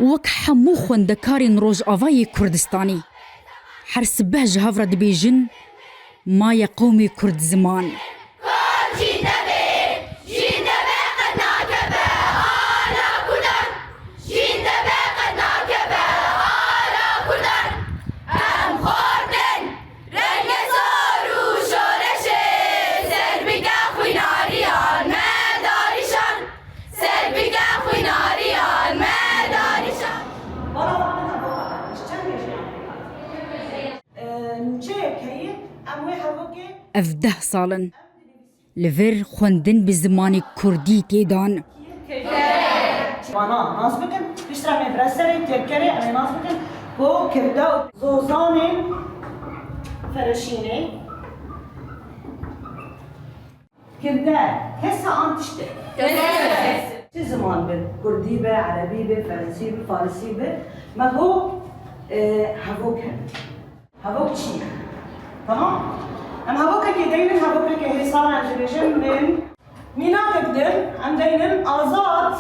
وەک هەموو خوێندەکارین ڕۆژئاوای کوردستانی هەر سبەه ji hev re dibêjin maye qewmê Kurd ziman. Ev 10 salin li vir xwendin bi zimanê Kurdî têdan. Nas bikin, piştre me breserê tevkerê em nas bikin ku kirda û zozanên fereşînê kirda kesa an tiştê. Çi ziman be, Kurdî be, Erebî be, Fransî be, Farsî be, me hû hevok he. Hevok çi? Tamam? Em hevokekê deynin hevokekê hêsan em dibêjin min mînakek din, em deynin azad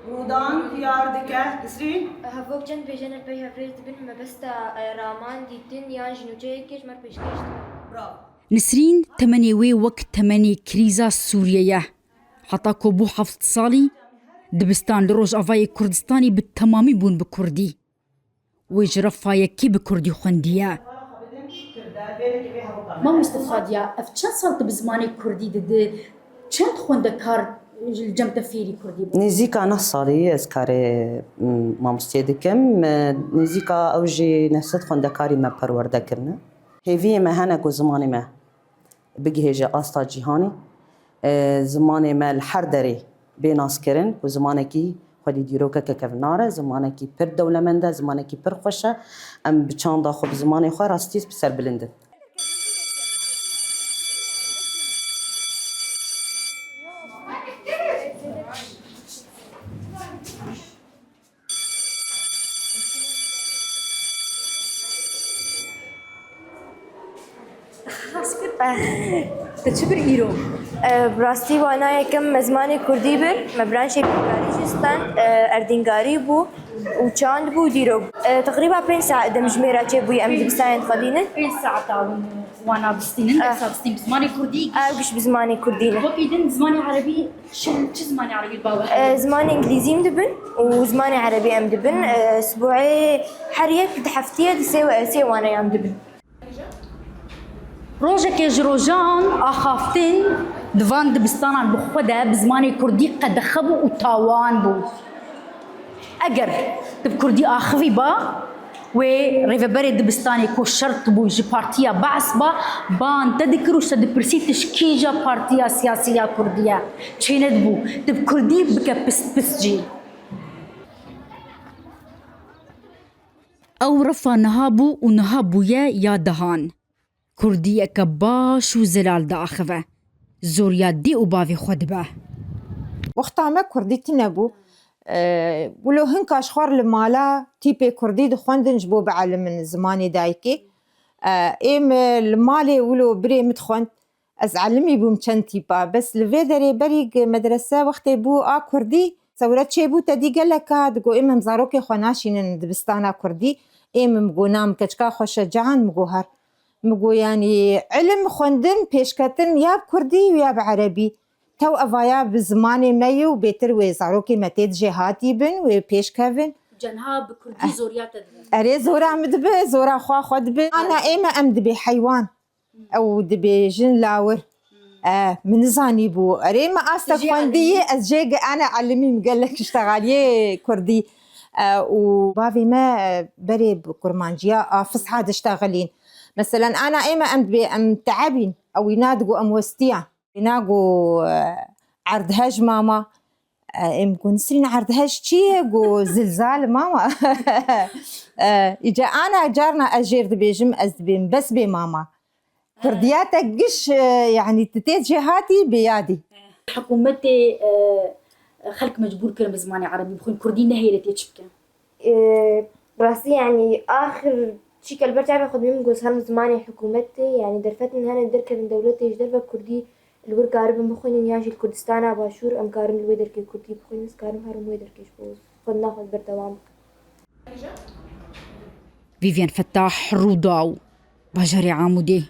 رودان خيار دكه تسرين هفوق جن بيجن البي هفريت بن ما بستا رامان ديتن يان جنوجي كيش مر بيشكيش برافو Nisrîn temenê wê wek temenê krîza Sûriye ye. Heta ku bû 7 salî dibistan li Rojavayê Kurdistanê bi temamî bûn bi Kurdî. Wê ji refayekî bi Kurdî xwendiye. ما مستفادية اف چند سال tu bi zimanê Kurdî didî çend xwendekar ji cem te fêrî Kurdî bû نزیکا نه سالی از کار مامۆستای دکم نزیکا ئەو jî 900 خوێندەکاری me perwerde kirine hêviyê me hene ku zimanê me bigihêje asta cîhanî zimanê me li her derê bênaskirin ku zimanekî xwedî dîrokeke kevnar e zimanekî pir dewlemend e zimanekî pir xweş e em bi çanda xwe bi zimanê xwe rastî bi serbilindin. تشبر إيرو براستي وانا يكم مزماني كردي بر مبران شي بكاريجستان اردنگاري بو وچاند بو ديرو تقريبا 5 ساعة دمجميرا چه بو ام دبستان خدينه 5 ساعة تاون وانا بستينن بستين بزماني كردي وش بزماني كردينه وكيدن زماني عربي شو زماني عربي الباوة زماني انجليزي مدبن وزماني عربي ام دبن اسبوعي حريك دحفتيه دسي وانا يام دبن روجك ji rojan axaftin divan dibistanan bi xwe de bi zimanê Kurdî qedexe bû û tawan bû. Eger tu bi Kurdî axivî ba wê rêveberê dibistanê ku şert bû ji partiya Be's ba ban te dikir û te dipirsî tişkîja partiya siyasî ya Kurdî ye çêne dibû tu bi Kurdî bike pist jî. Ew refa niha bû û niha bûye ya dehan. Kurdiyeke baş û zelal diaxive. Zoriya dî û bavê xwe dibe. Wexta me Kurdî tune bû wilo hinka ji xwar li mala tîpê Kurdî dixwendin ji bo bielimin zimanê dayîkê êm li malê wilo birê min dixwend ez elimî bûm çend tîpa bes li vê derê berî medrese wextê bû a Kurdî sewret çêbû te dî gelek a digo êm em zarokê xwe naşînin dibistana Kurdî êm min got nam keçika xwe şecaen min got her مگو یعنی علم خوندن پیشکتن یا کردی و یا عربی تو اویا به زمان منی و بهتر و زاروکی متید جهاتی بن و پیشکوین جنها بكردي زوريات اره زورا مدبه زورا خود به انا ایمه ام دبی حیوان او دبی جن لاور من زانی بو اره ما استا خوندی از جيگ انا علمي مقلك اشتغاليه كردي وبافي ما بري بكرمانجيا فصحى تشتغلين مثلا انا ايما ام تعبين او ينادقوا ام وستيا يناقوا عرضهاج ماما ام كنسرين عرضهاج شي جو زلزال ماما اجا انا جارنا اجير بيجم ازبين بس بماما كردياتك قش يعني تتيت جهاتي بيادي حكومتي خلق مجبور كلمة زماني عربي بخون كردي نهيلة تيتشبكا براسي يعني اخر شي كالبرت عم ياخذ من جوز هرم زماني حكومتي يعني درفتن هنا دركه من دولتي ايش درفه كردي الورك عربي بخوين ياجي الكردستان باشور ام كارم الويدر كي كردي بخوين كارم هرم ويدر كيش بوز قد ناخذ بردوام. فيفيان فتاح روداو باجاري عامودي.